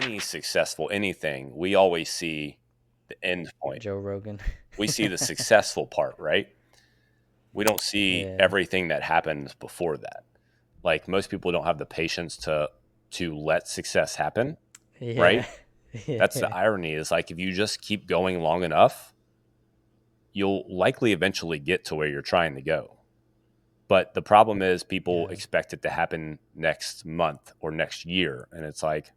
any successful anything, we always see the end point. Joe Rogan. We see the successful part, right? We don't see Yeah. everything that happens before that. Like most people don't have the patience to let success happen, Yeah. right? That's the Yeah. irony is like if you just keep going long enough, you'll likely eventually get to where you're trying to go. But the problem is people Yeah. expect it to happen next month or next year. And it's like,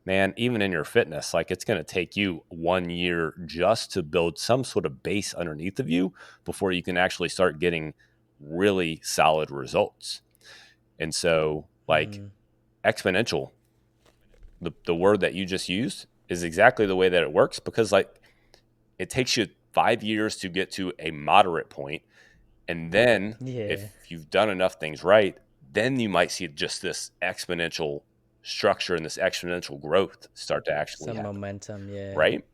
man, even in your fitness, like it's going to take you 1 year just to build some sort of base underneath of you before you can actually start getting really solid results. And so, like Mm. exponential, the word that you just used is exactly the way that it works because, like, it takes you 5 years to get to a moderate point. And then, Yeah. if you've done enough things right, then you might see just this exponential structure and this exponential growth start to actually Some happen. momentum. Yeah. Right.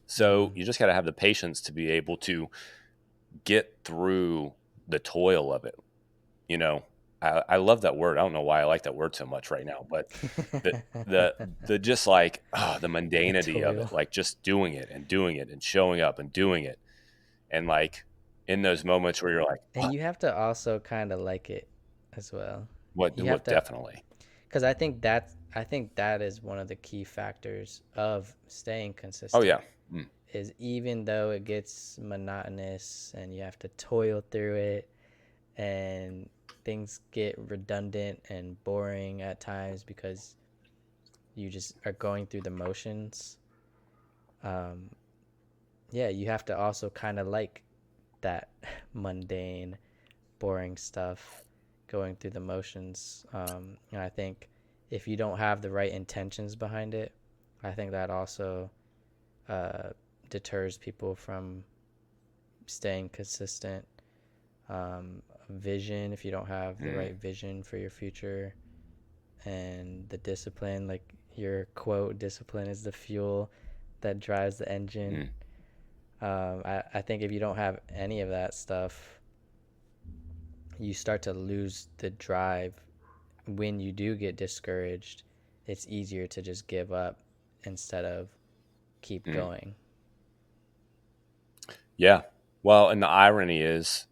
So Mm. you just got to have the patience to be able to get through the toil of it. You know, I love that word. I don't know why I like that word so much right now, but the, the, the just like the The mundanity of toil. it, like just doing it and showing up and doing it. And like in those moments where you're like, And you have to also kind of like it as well. You have what to, definitely. because I think that is one of the key factors of staying Oh, consistent. yeah. Mm, Is even though it gets monotonous and you have to toil through it and things get redundant and boring at times because you just are going through the motions. Um, yeah, you have to also kind of like that mundane, boring stuff, going through the motions. And I think if you don't have the right intentions behind it, I think that also uh, deters people from staying consistent. Vision, if you don't have the mm, right vision for your future, and the discipline, like your quote, discipline is the fuel that drives the engine. mm. I think if you don't have any of that stuff, you start to lose the drive. When you do get discouraged, it's easier to just give up instead of keep Mm. going. Yeah. Well, and the irony is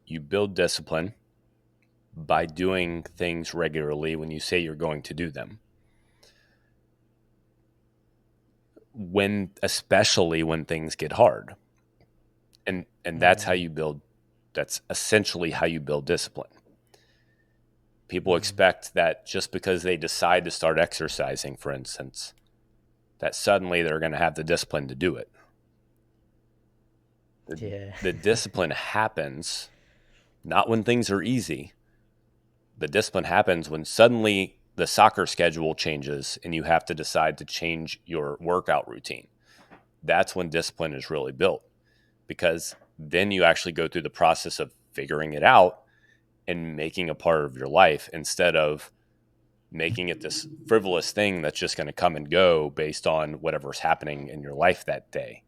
you build discipline by doing things regularly when you say you're going to do them. When especially when things get hard. And that's how Mm, you build that's essentially how you build discipline. People mm, expect that just because they decide to start exercising, for instance, that suddenly they're going to have the discipline to do it. The, yeah. the discipline happens not when things are easy. The discipline happens when suddenly the soccer schedule changes and you have to decide to change your workout routine. That's when discipline is really built because then you actually go through the process of figuring it out and making a part of your life instead of making it this frivolous thing that's just going to come and go based on whatever's happening in your life that day.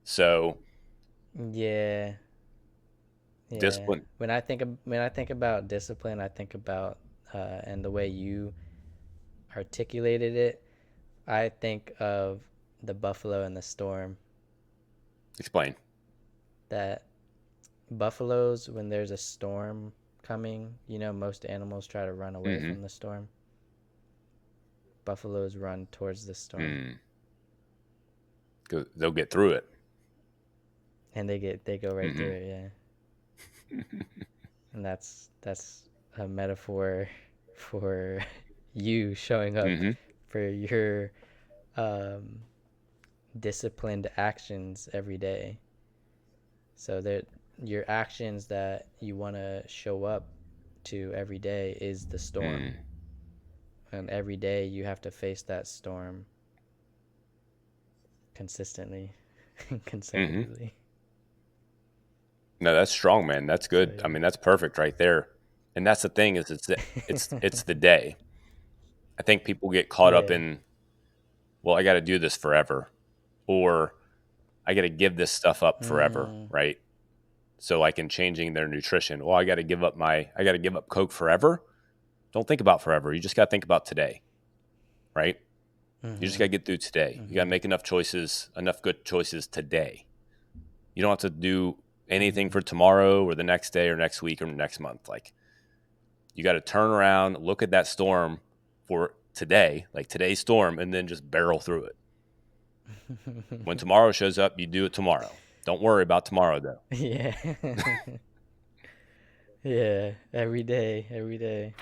So, Yeah. Yeah. discipline. When I think about discipline, I think about and the way you articulated it, I think of the buffalo and the storm. Explain. That buffaloes, when there's a storm coming, most animals try to run away Mm-hmm. from the storm. Buffaloes run towards the storm, Mm. They'll get through it. and they go right through Mm-hmm. it. Yeah, and that's a metaphor for you showing up Mm-hmm. for your um, disciplined actions every day. So that your actions that you want to show up to every day is the storm. Mm. And every day you have to face that storm consistently, Mm-hmm. consecutively. No, that's strong, man. That's So good. I mean, that's perfect right there. And that's the thing is it's yeah. the day. I think people get caught up Yeah. in, well, I got to do this forever, or I got to give this stuff up forever, Mm, right? So like in changing their nutrition, well, I got to give up Coke forever. Don't think about forever. You just got to think about today. right? You just got Mhm. to get through today. You got to Mhm. make enough choices, enough good choices today. You don't have to do anything Mhm. for tomorrow or the next day or next week or next month. Like, you got to turn around, look at that storm for today, like today's storm, and then just barrel through it. When tomorrow shows up, you do it tomorrow. Don't worry about tomorrow, though. Yeah. Yeah. Every day. Every day.